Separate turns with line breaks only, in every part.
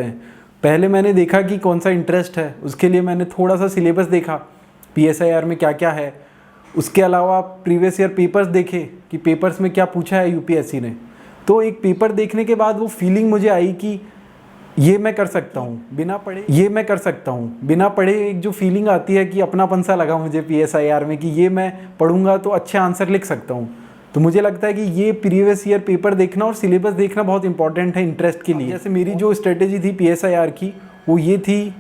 हैं। पहले मैंने देखा कि कौन सा इंटरेस्ट है, उसके लिए मैंने थोड़ा सा सिलेबस देखा पीएसआईआर में क्या क्या है। उसके अलावा प्रीवियस ईयर पेपर्स देखे कि पेपर्स में क्या पूछा है यूपीएससी ने। तो एक पेपर देखने के बाद वो फीलिंग मुझे आई कि ये मैं कर सकता हूँ बिना पढ़े। एक जो फीलिंग आती है कि अपनापन सा लगा मुझे पीएसआईआर में कि ये मैं पढ़ूंगा तो अच्छे आंसर लिख सकता हूँ। तो मुझे लगता है कि ये प्रीवियस ईयर पेपर देखना और सिलेबस देखना बहुत इंपॉर्टेंट है इंटरेस्ट के लिए। जैसे मेरी जो स्ट्रेटेजी थी पीएसआईआर की वो ये थी,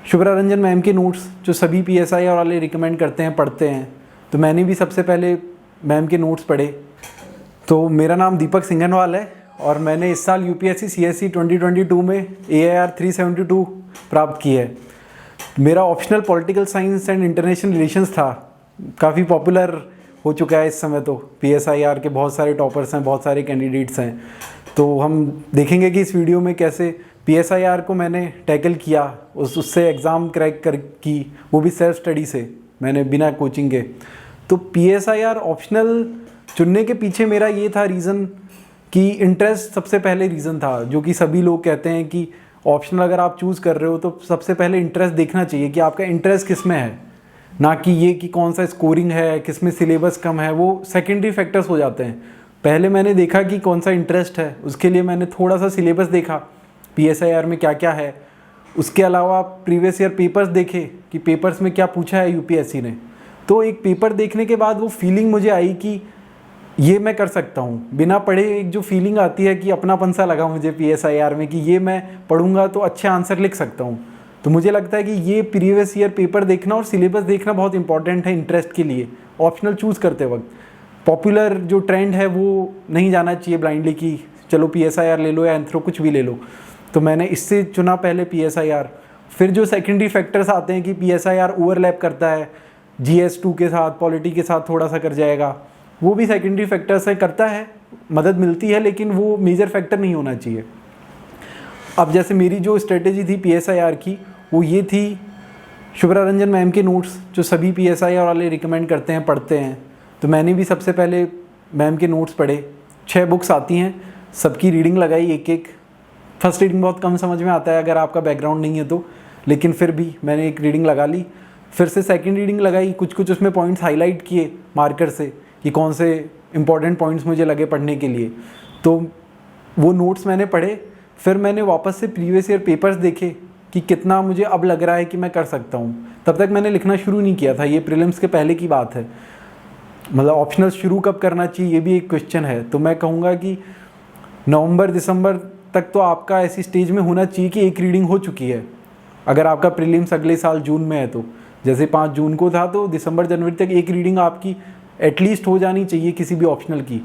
शुभ्रा रंजन मैम के नोट्स जो सभी पीएसआईआर वाले रिकमेंड करते हैं पढ़ते हैं, तो मैंने भी सबसे पहले मैम के नोट्स पढ़े। तो मेरा नाम दीपक सिंघनवाल है और मैंने इस साल यूपीएससी सीएसई 2022 में AIR 372 प्राप्त की है। मेरा optional political science and international relations था, काफ़ी पॉपुलर हो चुका है इस समय। तो पीएसआईआर के बहुत सारे टॉपर्स हैं, बहुत सारे कैंडिडेट्स हैं। तो हम देखेंगे कि इस वीडियो में कैसे पीएसआईआर को मैंने टैकल किया, उससे एग्ज़ाम क्रैक कर की, वो भी सेल्फ स्टडी से, मैंने बिना कोचिंग के। तो पीएसआईआर ऑप्शनल चुनने के पीछे मेरा ये था रीज़न कि इंटरेस्ट सबसे पहले रीज़न था। जो कि सभी लोग कहते हैं कि ऑप्शनल अगर आप चूज़ कर रहे हो तो सबसे पहले इंटरेस्ट देखना चाहिए कि आपका इंटरेस्ट किस में है, ना कि ये कि कौन सा स्कोरिंग है, किस में सिलेबस कम है, वो सेकेंडरी फैक्टर्स हो जाते हैं। पहले मैंने देखा कि कौन सा इंटरेस्ट है, उसके लिए मैंने थोड़ा सा सिलेबस देखा पीएसआईआर में क्या क्या है। उसके अलावा प्रीवियस ईयर पेपर्स देखे कि पेपर्स में क्या पूछा है यूपीएससी ने। तो एक पेपर देखने के बाद वो फीलिंग मुझे आई कि ये मैं कर सकता हूँ बिना पढ़े। एक जो फीलिंग आती है कि अपनापन सा लगा मुझे पीएसआईआर में कि ये मैं पढ़ूंगा तो अच्छे आंसर लिख सकता हूँ। तो मुझे लगता है कि ये प्रीवियस ईयर पेपर देखना और सिलेबस देखना बहुत इंपॉर्टेंट है इंटरेस्ट के लिए ऑप्शनल चूज़ करते वक्त। पॉपुलर जो ट्रेंड है वो नहीं जाना चाहिए ब्लाइंडली कि चलो पीएसआईआर ले लो या एंथ्रो कुछ भी ले लो। तो मैंने इससे चुना पहले पीएसआईआर। फिर जो सेकेंडरी फैक्टर्स आते हैं कि पीएसआईआर ओवरलैप करता है GS2 के साथ, पॉलिटी के साथ थोड़ा सा कर जाएगा, वो भी सेकेंडरी फैक्टर से करता है, मदद मिलती है, लेकिन वो मेजर फैक्टर नहीं होना चाहिए। अब जैसे मेरी जो स्ट्रेटेजी थी पीएसआईआर की वो ये थी, शुभ्रा रंजन मैम के नोट्स जो सभी पीएसआईआर वाले रिकमेंड करते हैं पढ़ते हैं, तो मैंने भी सबसे पहले मैम के नोट्स पढ़े। 6 बुक्स आती हैं, सबकी रीडिंग लगाई एक एक। फर्स्ट रीडिंग बहुत कम समझ में आता है अगर आपका बैकग्राउंड नहीं है तो, लेकिन फिर भी मैंने एक रीडिंग लगा ली। फिर से सेकंड रीडिंग लगाई, कुछ कुछ उसमें पॉइंट्स हाईलाइट किए मार्कर से कि कौन से इंपॉर्टेंट पॉइंट्स मुझे लगे पढ़ने के लिए। तो वो नोट्स मैंने पढ़े। फिर मैंने वापस से प्रीवियस ईयर पेपर्स देखे कि कितना मुझे अब लग रहा है कि मैं कर सकता हूँ। तब तक मैंने लिखना शुरू नहीं किया था, ये प्रीलिम्स के पहले की बात है। मतलब ऑप्शनल शुरू कब करना चाहिए ये भी एक क्वेश्चन है। तो मैं कहूँगा कि नवंबर दिसंबर तक तो आपका ऐसी स्टेज में होना चाहिए कि एक रीडिंग हो चुकी है। अगर आपका प्रीलिम्स अगले साल जून में है तो, जैसे 5 जून को था, तो दिसंबर जनवरी तक एक रीडिंग आपकी एटलीस्ट हो जानी चाहिए किसी भी ऑप्शनल की।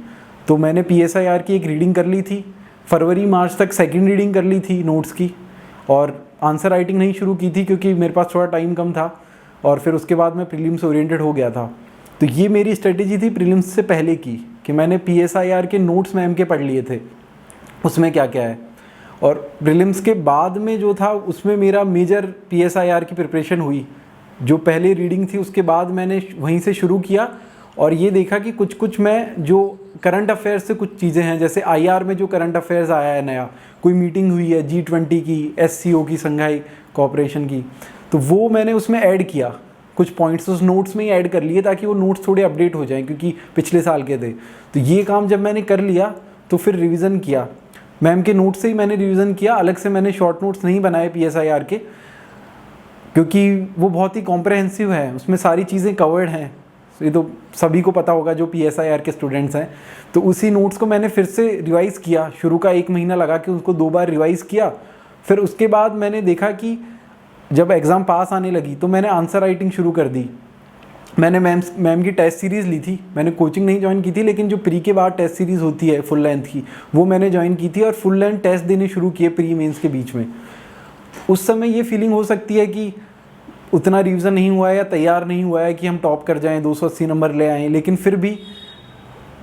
तो मैंने पीएसआईआर की एक रीडिंग कर ली थी, फरवरी मार्च तक सेकंड रीडिंग कर ली थी नोट्स की, और आंसर राइटिंग नहीं शुरू की थी क्योंकि मेरे पास थोड़ा टाइम कम था, और फिर उसके बाद मैं प्रीलिम्स ओरिएंटेड हो गया था। तो ये मेरी स्ट्रेटेजी थी प्रीलिम्स से पहले की कि मैंने पीएसआईआर के नोट्स मैम के पढ़ लिए थे, उसमें क्या क्या है। और प्रीलिम्स के बाद में जो था उसमें मेरा मेजर पीएसआईआर की प्रिपरेशन हुई। जो पहले रीडिंग थी उसके बाद मैंने वहीं से शुरू किया और ये देखा कि कुछ कुछ मैं जो करंट अफेयर्स से कुछ चीज़ें हैं, जैसे IR में जो करंट अफेयर्स आया है नया, कोई मीटिंग हुई है G20 की, SCO की, संघाई कोऑपरेशन की, तो वो मैंने उसमें ऐड किया। कुछ पॉइंट्स उस नोट्स में ही ऐड कर लिए ताकि वो नोट्स थोड़े अपडेट हो जाएं क्योंकि पिछले साल के थे। तो ये काम जब मैंने कर लिया तो फिर रिवीजन किया, मैम के नोट्स से ही मैंने रिवीजन किया। अलग से मैंने शॉर्ट नोट्स नहीं बनाए पीएसआईआर के, क्योंकि वो बहुत ही कॉम्प्रहेंसिव है, उसमें सारी चीज़ें कवर्ड हैं। ये तो सभी को पता होगा जो पीएसआईआर के स्टूडेंट्स हैं। तो उसी नोट्स को मैंने फिर से रिवाइज़ किया, शुरू का 1 महीना लगा के उसको 2 बार रिवाइज़ किया। फिर उसके बाद मैंने देखा कि जब एग्ज़ाम पास आने लगी तो मैंने आंसर राइटिंग शुरू कर दी। मैंने मैम की टेस्ट सीरीज़ ली थी, मैंने कोचिंग नहीं ज्वाइन की थी, लेकिन जो प्री के बाद टेस्ट सीरीज़ होती है फुल लेंथ की, वो मैंने ज्वाइन की थी और फुल लेंथ टेस्ट देने शुरू किए प्री मेंस के बीच में। उस समय ये फीलिंग हो सकती है कि उतना रिवीजन नहीं हुआ है या तैयार नहीं हुआ है कि हम टॉप कर जाएं, 280 नंबर ले आएँ, लेकिन फिर भी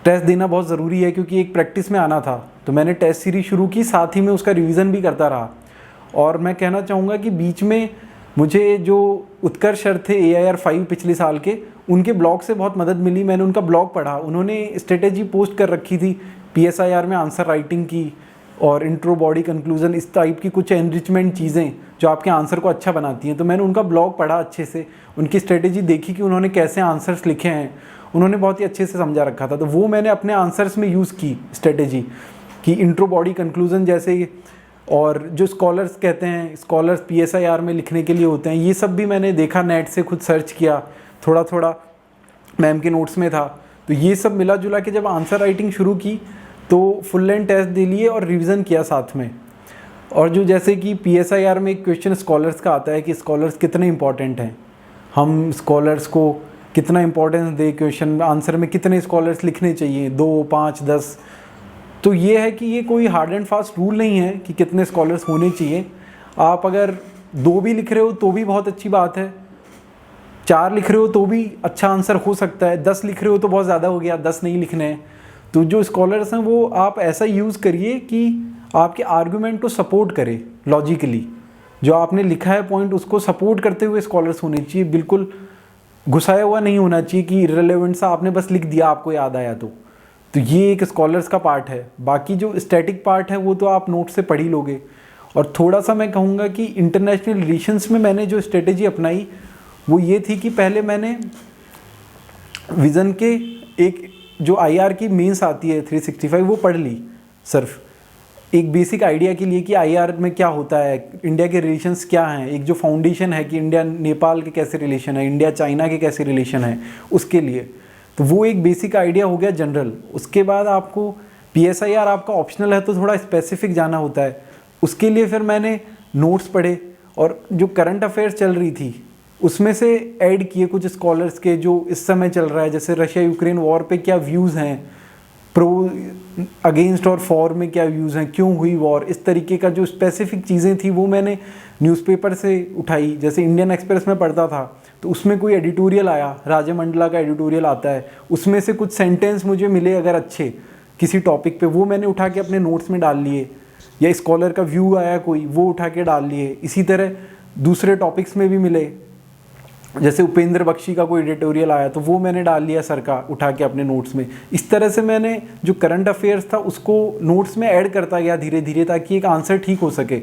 टेस्ट देना बहुत ज़रूरी है क्योंकि एक प्रैक्टिस में आना था। तो मैंने टेस्ट सीरीज शुरू की, साथ ही में उसका रिवीजन भी करता रहा। और मैं कहना चाहूँगा कि बीच में मुझे जो उत्कर्ष सर थे AIR 5 पिछले साल के, उनके ब्लॉग से बहुत मदद मिली। मैंने उनका ब्लॉग पढ़ा, उन्होंने स्ट्रेटेजी पोस्ट कर रखी थी PSIR में आंसर राइटिंग की, और इंट्रो, बॉडी, कंक्लूजन, इस टाइप की कुछ एनरिचमेंट चीज़ें जो आपके आंसर को अच्छा बनाती हैं। तो मैंने उनका ब्लॉग पढ़ा अच्छे से, उनकी स्ट्रेटेजी देखी कि उन्होंने कैसे आंसर्स लिखे हैं, उन्होंने बहुत ही अच्छे से समझा रखा था। तो वो मैंने अपने आंसर्स में यूज़ की स्ट्रेटेजी कि इंट्रो, बॉडी, कंक्लूजन जैसे, और जो स्कॉलर्स कहते हैं, स्कॉलर्स PSIR में लिखने के लिए होते हैं, ये सब भी मैंने देखा, नेट से खुद सर्च किया, थोड़ा थोड़ा मैम के नोट्स में था। तो ये सब मिला जुला के जब आंसर राइटिंग शुरू की तो फुल लेंथ टेस्ट दे लिए और रिवीजन किया साथ में। और जो जैसे कि PSIR में एक क्वेश्चन स्कॉलर्स का आता है कि स्कॉलर्स कितने इंपॉर्टेंट हैं, हम स्कॉलर्स को कितना इंपॉर्टेंस दे, क्वेश्चन आंसर में कितने स्कॉलर्स लिखने चाहिए, 2, 5, 10। तो ये है कि ये कोई हार्ड एंड फास्ट रूल नहीं है कि कितने स्कॉलर्स होने चाहिए। आप अगर 2 भी लिख रहे हो तो भी बहुत अच्छी बात है, 4 लिख रहे हो तो भी अच्छा आंसर हो सकता है, 10 लिख रहे हो तो बहुत ज़्यादा हो गया, 10 नहीं लिखने हैं। तो जो स्कॉलर्स हैं वो आप ऐसा यूज़ करिए कि आपके आर्गुमेंट को सपोर्ट करे लॉजिकली, जो आपने लिखा है पॉइंट उसको सपोर्ट करते हुए स्कॉलर्स होने चाहिए, बिल्कुल घुसाया हुआ नहीं होना चाहिए कि इररिलेवेंट सा आपने बस लिख दिया आपको याद आया। तो ये एक स्कॉलर्स का पार्ट है। बाकी जो स्टैटिक पार्ट है वो तो आप नोट से पढ़ ही लोगे। और थोड़ा सा मैं कहूँगा कि इंटरनेशनल रिलेशंस में मैंने जो स्ट्रेटेजी अपनाई वो ये थी कि पहले मैंने विज़न के एक जो IR की मेंस आती है 365 वो पढ़ ली, सिर्फ एक बेसिक आइडिया के लिए कि IR में क्या होता है, इंडिया के रिलेशंस क्या हैं, एक जो फाउंडेशन है कि इंडिया नेपाल के कैसे रिलेशन है, इंडिया चाइना के कैसे रिलेशन है, उसके लिए। तो वो एक बेसिक आइडिया हो गया जनरल। उसके बाद आपको PSIR आपका ऑप्शनल है तो थोड़ा स्पेसिफिक जाना होता है, उसके लिए फिर मैंने नोट्स पढ़े और जो करंट अफेयर्स चल रही थी उसमें से ऐड किए कुछ स्कॉलर्स के जो इस समय चल रहा है, जैसे रशिया यूक्रेन वॉर पे क्या व्यूज़ हैं, प्रो अगेंस्ट और फॉर में क्या व्यूज़ हैं, क्यों हुई वॉर, इस तरीके का जो स्पेसिफिक चीज़ें थी वो मैंने न्यूज़पेपर से उठाई। जैसे इंडियन एक्सप्रेस में पढ़ता था तो उसमें कोई एडिटोरियल आया, राजमंडला का एडिटोरियल आता है, उसमें से कुछ सेंटेंस मुझे मिले अगर अच्छे किसी टॉपिक पे, वो मैंने उठा के अपने नोट्स में डाल लिए, या स्कॉलर का व्यू आया कोई वो उठा के डाल लिए। इसी तरह दूसरे टॉपिक्स में भी मिले, जैसे उपेंद्र बख्शी का कोई एडिटोरियल आया तो वो मैंने डाल लिया सर का उठा के अपने नोट्स में। इस तरह से मैंने जो करंट अफेयर्स था उसको नोट्स में ऐड करता गया धीरे धीरे, ताकि एक आंसर ठीक हो सके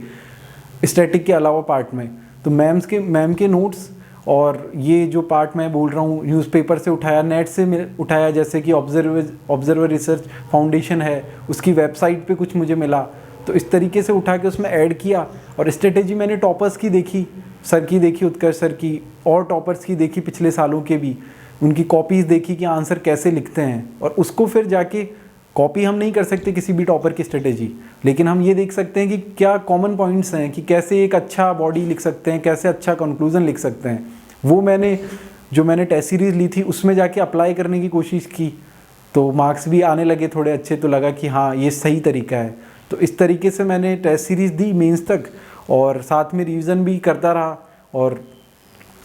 स्टैटिक के अलावा पार्ट में। तो मैम के नोट्स और ये जो पार्ट मैं बोल रहा हूँ न्यूज़पेपर से उठाया, नेट से उठाया, जैसे कि ऑब्जर्वर रिसर्च फाउंडेशन है उसकी वेबसाइट पे कुछ मुझे मिला, तो इस तरीके से उठा के उसमें ऐड किया। और स्ट्रेटेजी मैंने टॉपर्स की देखी, सर की देखी, उत्कर्ष सर की, और टॉपर्स की देखी पिछले सालों के भी, उनकी कॉपीज़ देखी कि आंसर कैसे लिखते हैं, और उसको फिर जाके कॉपी हम नहीं कर सकते किसी भी टॉपर की स्ट्रेटेजी, लेकिन हम ये देख सकते हैं कि क्या कॉमन पॉइंट्स हैं, कि कैसे एक अच्छा बॉडी लिख सकते हैं, कैसे अच्छा कंक्लूजन लिख सकते हैं। वो मैंने टेस्ट सीरीज़ ली थी उसमें जाके अप्लाई करने की कोशिश की, तो मार्क्स भी आने लगे थोड़े अच्छे, तो लगा कि हाँ ये सही तरीका है। तो इस तरीके से मैंने टेस्ट सीरीज़ दी मेंस तक, और साथ में रिवीजन भी करता रहा, और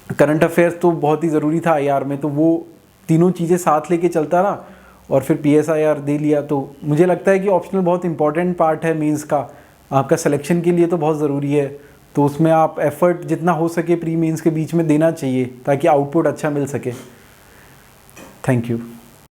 करंट अफेयर्स तो बहुत ही ज़रूरी था IR में, तो वो तीनों चीज़ें साथ लेके चलता रहा और फिर PSIR दे लिया। तो मुझे लगता है कि ऑप्शनल बहुत इंपॉर्टेंट पार्ट है मेंस का, आपका सिलेक्शन के लिए तो बहुत ज़रूरी है। तो उसमें आप एफ़र्ट जितना हो सके प्री मेंस के बीच में देना चाहिए ताकि आउटपुट अच्छा मिल सके। Thank you.